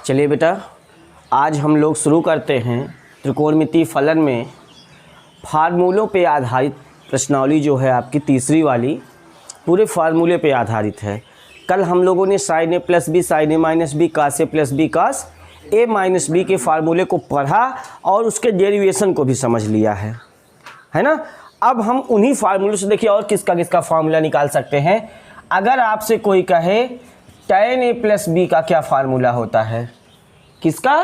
चलिए बेटा, आज हम लोग शुरू करते हैं त्रिकोणमितीय फलन में फार्मूलों पे आधारित प्रश्नावली जो है आपकी तीसरी वाली, पूरे फार्मूले पे आधारित है। कल हम लोगों ने sign A plus B, sign A minus B, cos A plus B, cos A minus B के फार्मूले को पढ़ा और उसके डेरिवेशन को भी समझ लिया है ना। अब हम उन्हीं फार्मूलों से देखिए और किसका किसका फार्मूला निकाल सकते हैं। अगर आपसे कोई कहे tan a प्लस बी का क्या फार्मूला होता है, किसका?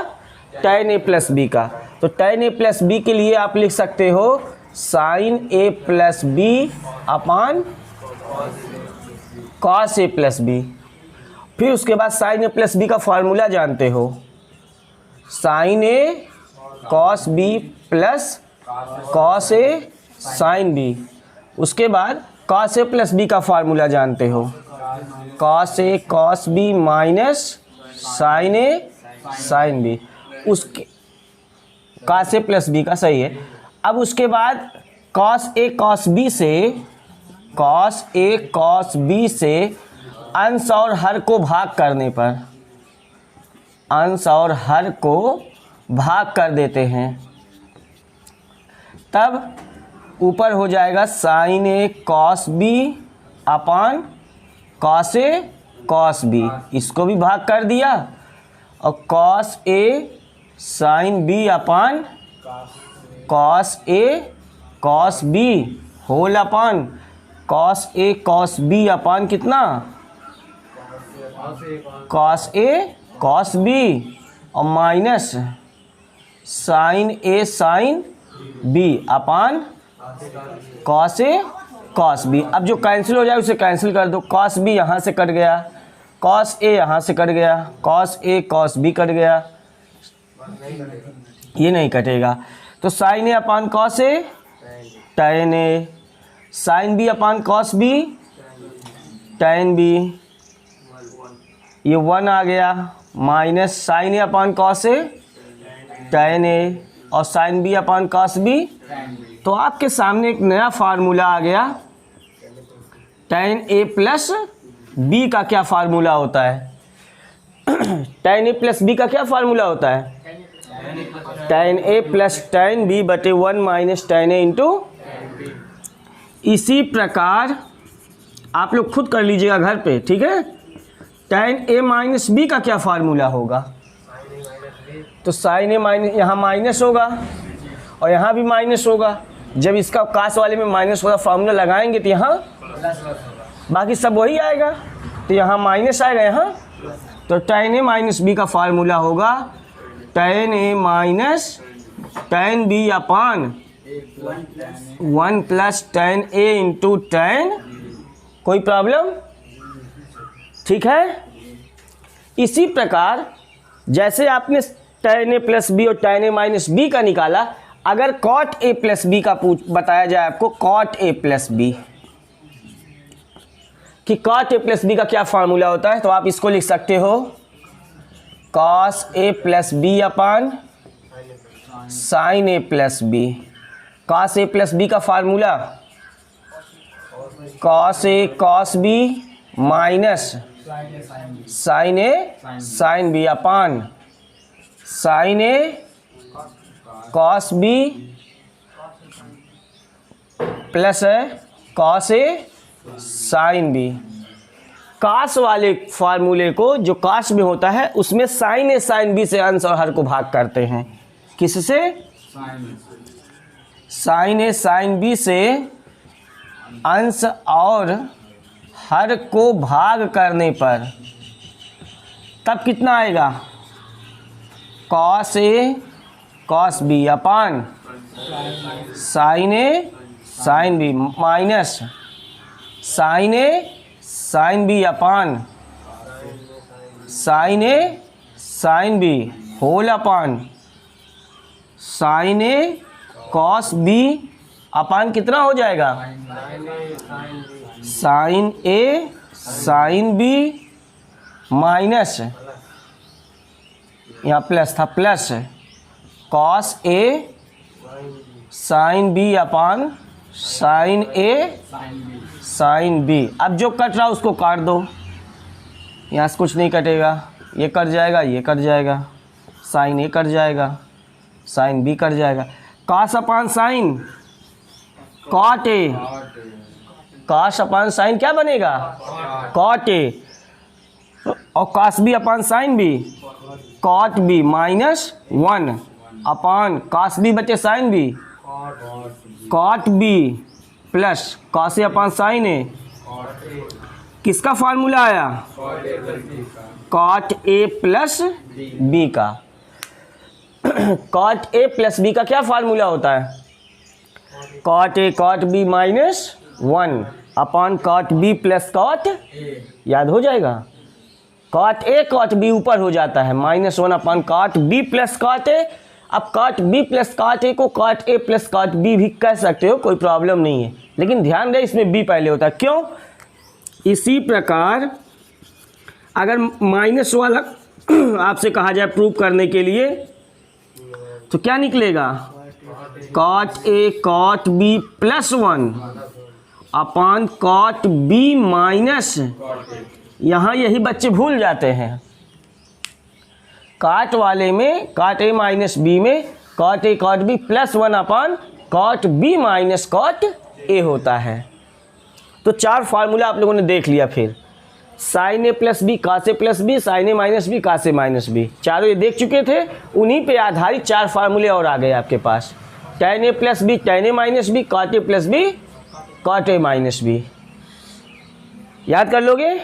tan a प्लस बी का। तो tan a प्लस बी के लिए आप लिख सकते हो sine a plus B upon cos A plus B. फिर उसके बाद साइन ए प्लस बी का फार्मूला जानते हो, sine A cos B plus cos A sine B. उसके बाद कॉस ए प्लस बी का फार्मूला जानते हो, cos A cos B minus sine A sine B. उसके कॉस ए प्लस बी का सही है। अब उसके बाद कॉस ए कॉस बी से, कॉस ए कॉस बी से अंश और हर को भाग करने पर, अंश और हर को भाग कर देते हैं, तब ऊपर हो जाएगा sine A cos B upon cos A cos B. इसको भी भाग कर दिया और cos A sine B upon cos A cos B whole upon cos A cos B upon कितना, कॉस ए कॉस बी और minus sine A sine B upon cos A cos B. अब जो कैंसिल हो जाए उसे cancel कर दो, cos B यहाँ से कट गया, कॉस ए यहाँ से कट गया, cos A cos B cut गया, ये नहीं कटेगा। तो sine A upon cos A tan A, sine B upon cos B tan B, ये 1 आ गया, minus sine A upon cos A tan A और sine B upon cos B. तो आपके सामने एक नया फार्मूला आ गया, tan a प्लस बी का क्या फार्मूला होता है? tan a प्लस बी का क्या फार्मूला होता है? tan a plus tan b बटे 1 माइनस tan a इंटू। इसी प्रकार आप लोग खुद कर लीजिएगा घर पे, ठीक है। tan a माइनस बी का क्या फार्मूला होगा? तो साइन ए माइनस, यहाँ माइनस होगा और यहाँ भी माइनस होगा। जब इसका कास वाले में माइनस वाला फार्मूला लगाएंगे तो यहाँ बाकी सब वही आएगा, तो यहाँ माइनस आएगा यहाँ। तो tan a माइनस बी का फार्मूला होगा tan a minus tan b upon 1 plus tan a into tan। कोई प्रॉब्लम? ठीक है। इसी प्रकार जैसे आपने tan a प्लस बी और tan a माइनस बी का निकाला, अगर cot a प्लस बी का बताया जाए आपको, cot a प्लस बी, कि cot a प्लस बी का क्या फार्मूला होता है, तो आप इसको लिख सकते हो cos a plus B upon sin a plus B. cos a plus B का formula cos a cos b minus sin a sin b upon sin a cos b plus है cos a sin b। Cos वाले फार्मूले को, जो कास में होता है, उसमें साइन ए साइन बी से अंश और हर को भाग करते हैं। किससे? साइन ए साइन बी से अंश और हर को भाग करने पर तब कितना आएगा? Cos A cos B upon sine A sine B minus sine A sine B upon sine A sine B whole upon sine A cos B upon कितना हो जाएगा? Sine A sine B minus, यहाँ plus था, plus cos A sine B upon sine A sine B. अब जो cut रहा उसको काट दो, यहाँ से कुछ नहीं कटेगा। ये कट जाएगा, ये कट जाएगा, साइन ए कट जाएगा, साइन बी कट जाएगा। Cos upon sine cot A, cos upon sine क्या बनेगा? Cot A. और cos B upon sine B cot B -1 upon cos B बचे sine B cot B plus cos A upon sine A. किसका formula आया? Cot A plus B का। Cot A plus B का क्या formula होता है? Cot A cot B -1 upon cot B plus cot, याद हो जाएगा। कॉट ए कॉट बी ऊपर हो जाता है, -1 upon cot B plus cot A. अब cot B plus cot A को cot A plus cot B भी कह सकते हो, कोई प्रॉब्लम नहीं है, लेकिन ध्यान दें इसमें बी पहले होता है। क्यों? इसी प्रकार अगर माइनस वाला आपसे कहा जाए प्रूव करने के लिए तो क्या निकलेगा? Cot A cot B +1 upon cot B minus, यहाँ यही बच्चे भूल जाते हैं, कॉट वाले में कॉट ए माइनस बी में cot A cot B +1 upon cot B minus cot A होता है। तो 4 फार्मूला आप लोगों ने देख लिया। फिर sign A plus B cos A plus B, sign A minus B cos A minus B, चारों ये देख चुके थे। उन्हीं पे आधारित 4 फार्मूले और आ गए आपके पास। tan A plus B tan A minus B, cot A plus B cot A minus B. याद कर लोगे?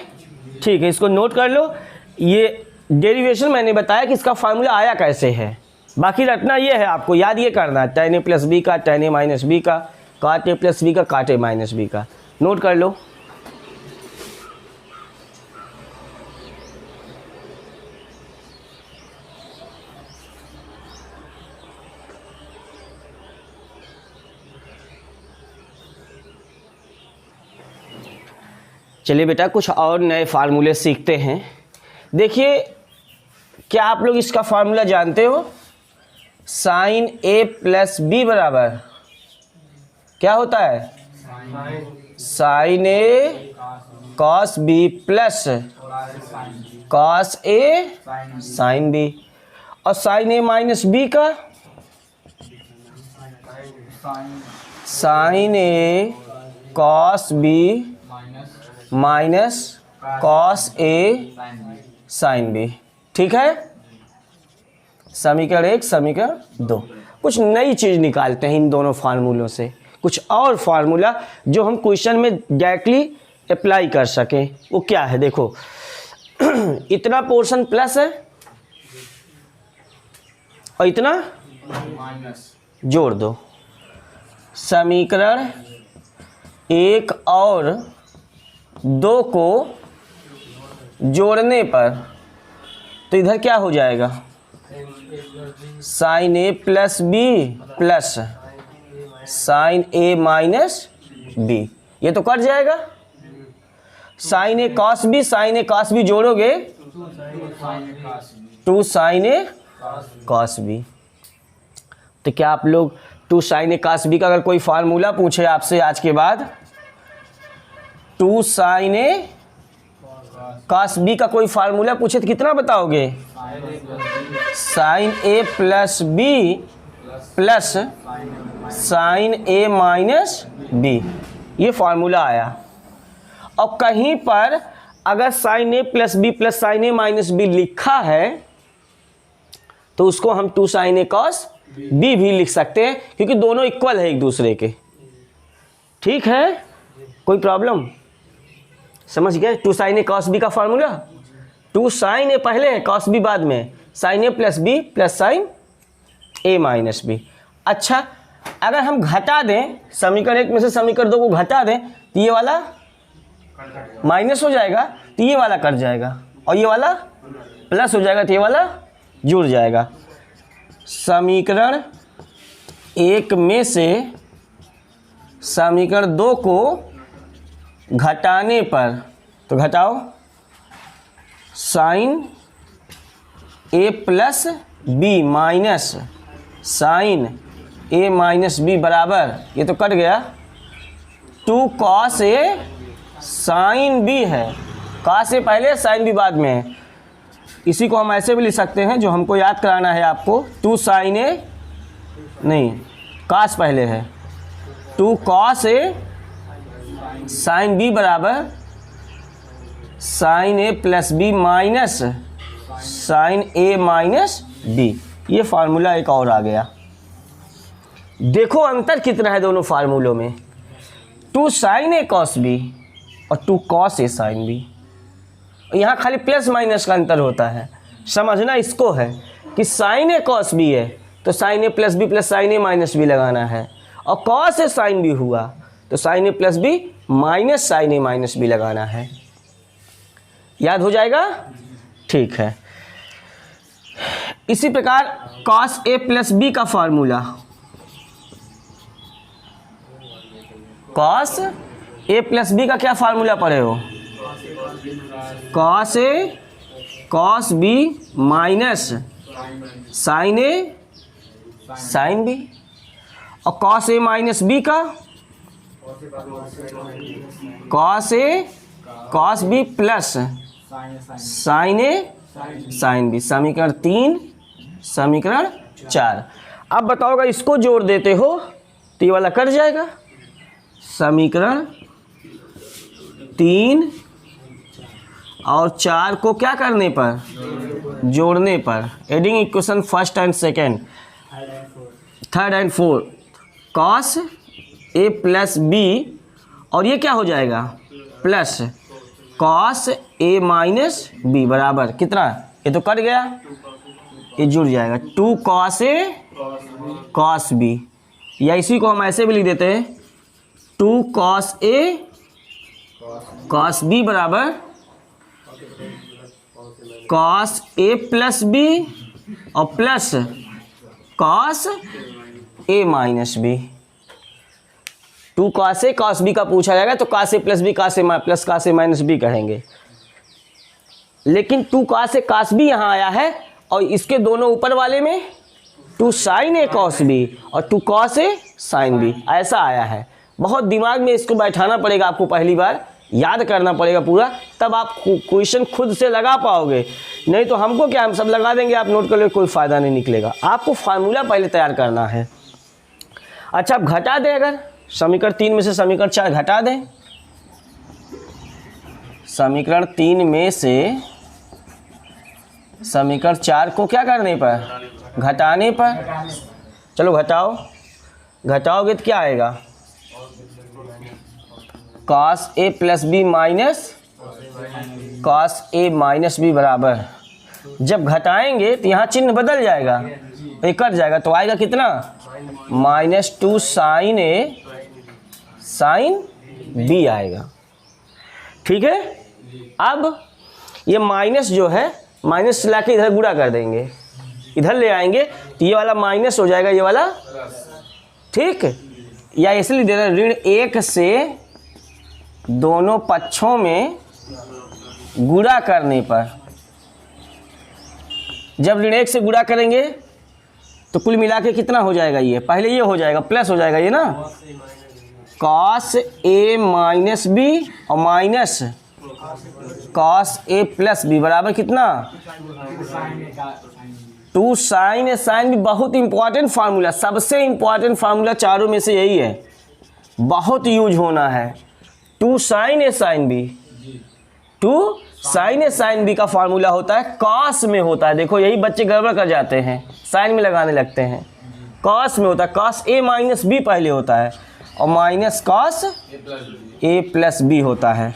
ठीक है, इसको नोट कर लो। ये डेरिवेशन मैंने बताया कि इसका फार्मूला आया कैसे है, बाकी रटना ये है, आपको याद ये करना है। tan ए प्लस बी का tan ए माइनस बी का, कॉट ए प्लस बी का कॉट ए माइनस बी का, नोट कर लो। चलिए बेटा कुछ और नए फार्मूले सीखते हैं। देखिए, क्या आप लोग इसका फार्मूला जानते हो? साइन ए प्लस बी बराबर क्या होता है? Sine A cos B plus cos A sine B. और साइन ए माइनस बी का sign A cos B minus cos A sine B. ठीक है, समीकरण 1 समीकरण 2। कुछ नई चीज़ निकालते हैं इन दोनों फार्मूलों से, कुछ और फार्मूला जो हम क्वेश्चन में डायरेक्टली अप्लाई कर सकें। वो क्या है? देखो इतना पोर्शन प्लस है और इतना माइनस, जोड़ दो। समीकरण 1 और 2 को जोड़ने पर तो इधर क्या हो जाएगा? Sine A plus B plus sine A minus B, ये तो कट जाएगा। Sine A cos B, sign A cos B जोड़ोगे 2 sine A cos B. तो क्या आप लोग 2 साइन ए कॉस बी का अगर कोई फार्मूला पूछे आपसे आज के बाद, 2 साइन ए कॉस बी का कोई फार्मूला पूछे तो कितना बताओगे? Sign A plus B plus sine A minus B, ये फार्मूला आया। और कहीं पर अगर sign A plus B plus sine A minus B लिखा है तो उसको हम 2 साइन ए कॉस बी भी लिख सकते हैं, क्योंकि दोनों इक्वल है एक दूसरे के। ठीक है, कोई प्रॉब्लम? समझ गए? 2 साइन ए कॉस बी का फार्मूला, 2 साइन ए पहले है कॉस बी बाद में, sign A plus B plus sine A minus B. अच्छा, अगर हम घटा दें समीकरण 1 में से समीकरण 2 को घटा दें तो ये वाला माइनस हो जाएगा, तो ये वाला कट जाएगा, और ये वाला प्लस हो जाएगा, तो ये वाला जुड़ जाएगा। समीकरण 1 में से समीकरण 2 को घटाने पर तो घटाओ, sign A plus B minus sine A minus B बराबर, ये तो कट गया, 2 कॉस ए साइन बी है, कॉस ए पहले साइन बी बाद में है, इसी को हम ऐसे भी लिख सकते हैं, जो हमको याद कराना है आपको, 2 साइन ए, नहीं कॉस पहले है, 2 कॉस ए साइन बी बराबर sign A plus B minus sine A minus B. ये फार्मूला एक और आ गया। देखो अंतर कितना है दोनों फार्मूलों में, 2 साइन ए कॉस बी और 2 कॉस ए साइन बी। यहाँ खाली प्लस माइनस का अंतर होता है। समझना इसको है कि साइन ए कॉस बी है तो sine A plus B plus sine A minus B लगाना है, और कॉस ए साइन बी हुआ तो sine A plus B minus sine A minus B लगाना है। याद हो जाएगा? ठीक है। इसी प्रकार कॉस ए प्लस बी का formula, cos A plus B का क्या फार्मूला पढ़े हो? Cos A cos B minus sine A sine B, और कॉस ए माइनस बी का cos A cos B plus sine A sine B. समीकरण 3, समीकरण 4। अब बताओगा इसको जोड़ देते हो तो ये वाला कट जाएगा। समीकरण 3 और 4 को क्या करने पर? जोड़ने पर। Adding equation first and second, third and fourth, cos A plus B, और ये क्या हो जाएगा? Plus cos A minus B बराबर कितना? ये तो कट गया, ये जुड़ जाएगा 2 कॉस ए कॉस बी, या इसी को हम ऐसे भी लिख देते हैं 2 कॉस ए कॉस बी बराबर कॉस ए प्लस बी और plus cos A minus B. 2 cos A cos B का पूछा जाएगा तो cos A plus B cos A plus cos A minus B कहेंगे, लेकिन 2 कॉस ए कॉस बी यहाँ आया है और इसके दोनों ऊपर वाले में 2 साइन ए कॉस बी और 2 कॉस ए साइन बी ऐसा आया है। बहुत दिमाग में इसको बैठाना पड़ेगा, आपको पहली बार याद करना पड़ेगा पूरा, तब आप क्वेश्चन खुद से लगा पाओगे। नहीं तो हमको क्या, हम सब लगा देंगे, आप नोट कर लो, कोई फ़ायदा नहीं निकलेगा। आपको फार्मूला पहले तैयार करना है। अच्छा, आप घटा दें, अगर समीकरण 3 में से समीकरण 4 घटा दें, समीकरण 3 में से समीकरण 4 को क्या करने पर? घटाने पर। चलो घटाओ, घटाओगे तो क्या आएगा? Cos A plus B minus cos A minus B बराबर, जब घटाएंगे तो यहाँ चिन्ह बदल जाएगा, ये कट जाएगा, तो आएगा कितना? -2 साइन ए साइन बी आएगा। ठीक है। अब ये माइनस जो है, माइनस ला के इधर गुणा कर देंगे, इधर ले आएंगे तो ये वाला माइनस हो जाएगा, ये वाला, ठीक। या इसलिए दे रहे ऋण 1 से दोनों पक्षों में गुणा करने पर, जब ऋण 1 से गुणा करेंगे तो कुल मिला के कितना हो जाएगा? ये पहले ये हो जाएगा, प्लस हो जाएगा ये ना, कॉस ए माइनस बी और minus cos A plus B बराबर कितना? 2 साइन ए साइन बी। बहुत इंपॉर्टेंट फार्मूला, सबसे इंपॉर्टेंट फार्मूला चारों में से यही है, बहुत यूज होना है। 2 sine A sine B, 2 sine A sine B का फार्मूला होता है कॉस में होता है। देखो यही बच्चे गड़बड़ कर जाते हैं, साइन में लगाने लगते हैं। कॉस में होता है, कॉस ए माइनस बी पहले होता है और minus cos A plus B होता है।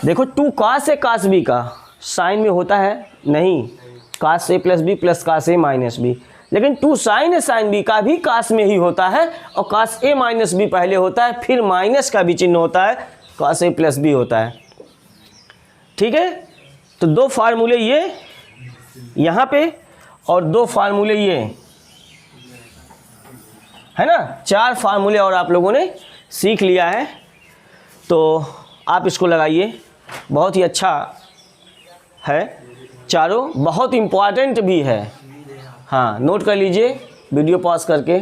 देखो 2 कॉस ए कॉस बी का साइन में होता है नहीं, cos A plus B plus cos A minus B, लेकिन 2 साइन ए साइन बी का भी कॉस में ही होता है और कॉस ए माइनस बी पहले होता है, फिर माइनस का भी चिन्ह होता है, कॉस ए प्लस बी होता है। ठीक है। तो 2 फार्मूले ये यहाँ पे और 2 फार्मूले ये है ना, 4 फार्मूले और आप लोगों ने सीख लिया है। तो आप इसको लगाइए, बहुत ही अच्छा है, चारों बहुत इम्पॉर्टेंट भी है। हाँ, नोट कर लीजिए वीडियो पॉज करके।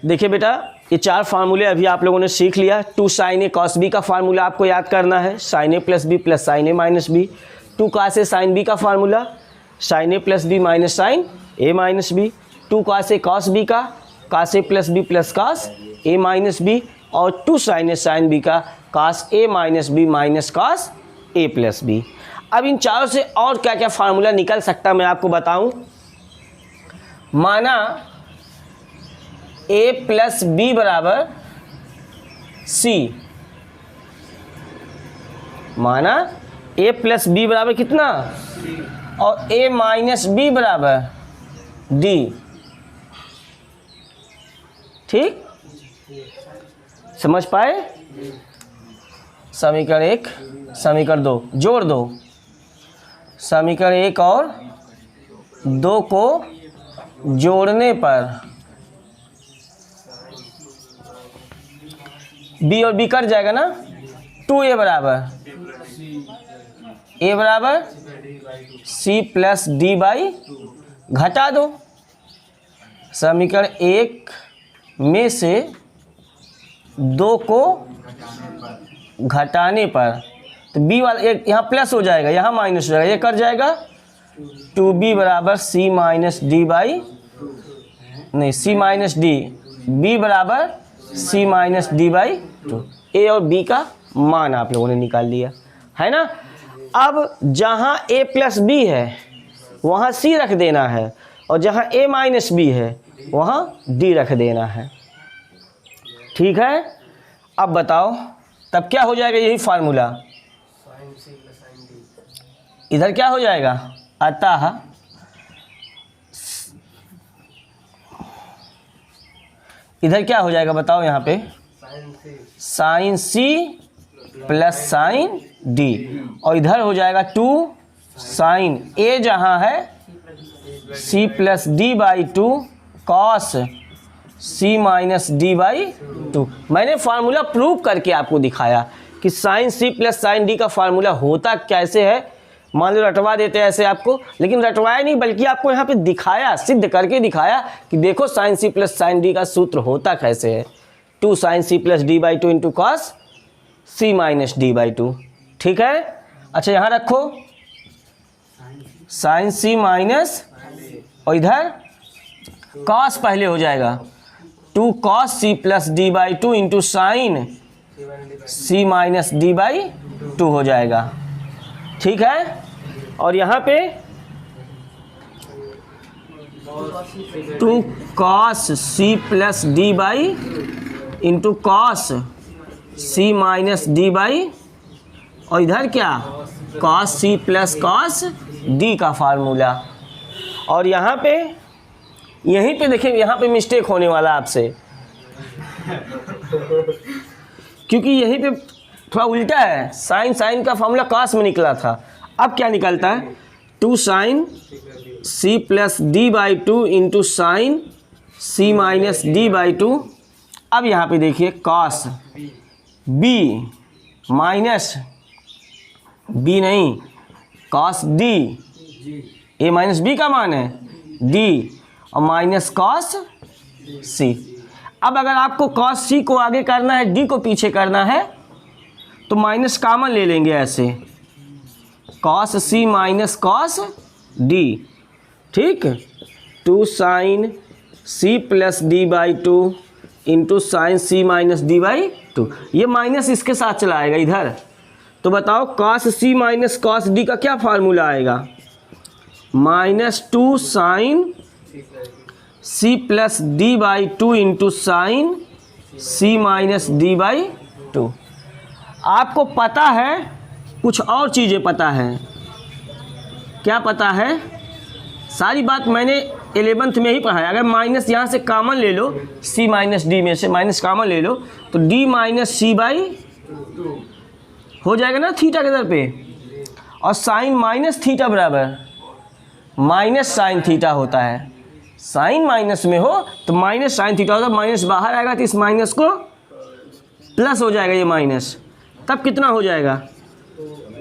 देखिए बेटा, ये 4 फार्मूले अभी आप लोगों ने सीख लिया। 2 साइन ए कॉस बी का फार्मूला आपको याद करना है, sine A plus B plus sine A minus B. 2 cos A sin B का formula, sin A plus B minus sine A minus B, 2 cos A cos B का cos A plus B plus cos A minus B, और 2 sin A sin B का cos A minus B minus cos A plus B. अब इन चारों से और क्या क्या formula निकल सकता मैं आपको बताऊं। माना A प्लस बी बराबर C, माना A प्लस बी बराबर कितना, और A माइनस बी बराबर D, ठीक, समझ पाए। समीकरण 1 समीकरण 2 जोड़ दो, समीकरण 1 और 2 को जोड़ने पर b और b कट जाएगा ना, 2a बराबर c प्लस डी बाई, घटा दो, समीकरण 1 में से 2 को घटाने पर तो b वाला एक यहाँ प्लस हो जाएगा, यहाँ माइनस हो जाएगा, ये कट जाएगा, 2b बराबर c माइनस डी बाई, नहीं c माइनस डी, b बराबर c minus D by 2। a और b का मान आप लोगों ने निकाल लिया है ना। अब जहाँ a प्लस बी है वहाँ c रख देना है, और जहाँ a माइनस बी है वहाँ d रख देना है, ठीक है। अब बताओ तब क्या हो जाएगा, यही फार्मूला इधर क्या हो जाएगा, अतः इधर क्या हो जाएगा बताओ, यहाँ पे sine C plus sine D, और इधर हो जाएगा 2 साइन ए जहाँ है c plus D by 2 cos c minus D by 2। मैंने फार्मूला प्रूव करके आपको दिखाया कि sine C plus sine D का फार्मूला होता कैसे है। मान लो रटवा देते हैं ऐसे आपको, लेकिन रटवाया नहीं बल्कि आपको यहाँ पे दिखाया, सिद्ध करके दिखाया कि देखो sine C plus sine D का सूत्र होता कैसे है, 2 sine C plus D by 2 into cos C minus D by 2, ठीक है। अच्छा यहाँ रखो साइन सी माइनस, और इधर कॉस पहले हो जाएगा, 2 cos C plus D by 2 into sine C minus D by 2 हो जाएगा, ठीक है। और यहाँ पे 2 cos C plus D by into cos C minus D by, और इधर क्या cos C plus cos D का फार्मूला। और यहाँ पे यहीं पे देखिए, यहाँ पे मिस्टेक होने वाला आपसे, क्योंकि यहीं पे थोड़ा उल्टा है, साइन साइन का फार्मूला कॉस में निकला था, अब क्या निकलता है 2 sine C plus D by 2 into sine C minus D by 2। अब यहाँ पे देखिए कॉस बी माइनस बी नहीं cos D, A minus B का मान है डी, और माइनस कॉस सी। अब अगर आपको कॉस सी को आगे करना है, डी को पीछे करना है, तो माइनस कॉमन ले लेंगे ऐसे, cos C minus cos D, ठीक। 2 sine C plus D by 2 into sine C minus D by 2, ये माइनस इसके साथ चला आएगा इधर। तो बताओ cos C minus cos D का क्या फार्मूला आएगा, -2 sine C plus D by 2 into sine C minus D by 2। आपको पता है कुछ और चीज़ें पता है, क्या पता है, सारी बात मैंने 11th में ही पढ़ाया। अगर माइनस यहाँ से कॉमन ले लो, c माइनस डी में से माइनस कॉमन ले लो, तो d माइनस सी बाई हो जाएगा ना थीटा के दर पे, और साइन माइनस थीटा बराबर माइनस साइन थीटा होता है। साइन माइनस में हो तो माइनस साइन थीटा होता है, माइनस बाहर आएगा तो इस माइनस को प्लस हो जाएगा, ये माइनस, तब कितना हो जाएगा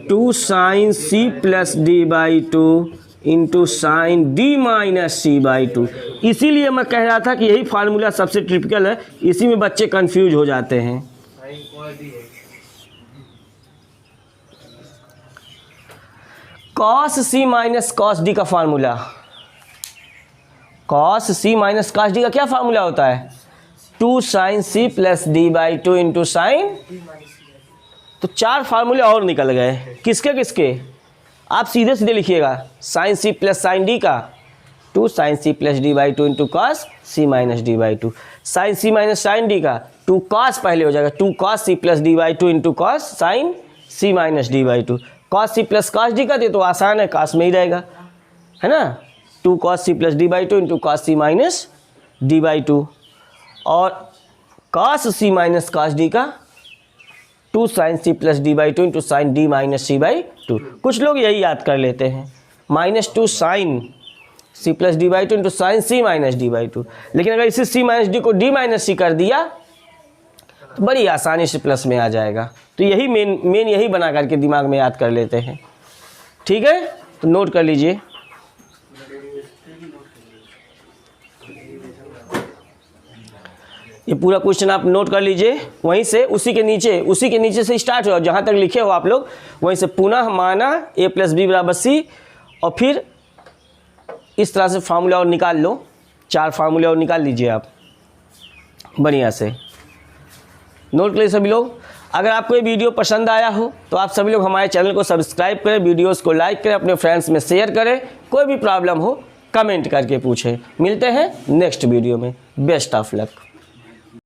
2 sine C plus D by 2 into sine D minus C by 2। इसीलिए मैं कह रहा था कि यही फार्मूला सबसे टिपिकल है, इसी में बच्चे कंफ्यूज हो जाते हैं। Cos C minus cos D का formula, cos C minus cos D का क्या फार्मूला होता है? 2 sine C plus D by 2 into sine. तो 4 फार्मूले और निकल गए। किसके किसके? आप सीधे सीधे लिखिएगा, sine C plus sine D का 2 sine C plus D by 2 into cos C minus D by 2, sine C minus sine D का 2 कॉस पहले हो जाएगा, 2 cos C plus D by 2 into cos sine C minus D by 2, cos C plus cos D का दे तो आसान है, cos में ही रहेगा, है ना। 2 cos C plus D by 2 into cos C minus D by 2, और cos C minus cos D का 2 sine C plus D by 2 into sine D minus C by 2। कुछ लोग यही याद कर लेते हैं, -2 sine C plus D by 2 into sine C minus D by 2। लेकिन अगर इसी सी माइनस डी को डी माइनस सी कर दिया तो बड़ी आसानी से प्लस में आ जाएगा। तो यही मेन यही बना करके दिमाग में याद कर लेते हैं, ठीक है। तो नोट कर लीजिए, ये पूरा क्वेश्चन आप नोट कर लीजिए। वहीं से उसी के नीचे से स्टार्ट हो, जहाँ तक लिखे हो आप लोग वहीं से पुनः माना a प्लस बी बराबर सी, और फिर इस तरह से फार्मूला और निकाल लो, 4 फार्मूले और निकाल लीजिए आप बढ़िया से। नोट करिए सभी लोग। अगर आपको ये वीडियो पसंद आया हो तो आप सभी लोग हमारे चैनल को सब्सक्राइब करें, वीडियोस को लाइक करें, अपने फ्रेंड्स में शेयर करें। कोई भी प्रॉब्लम हो कमेंट करके पूछें। मिलते हैं नेक्स्ट वीडियो में। Best of luck.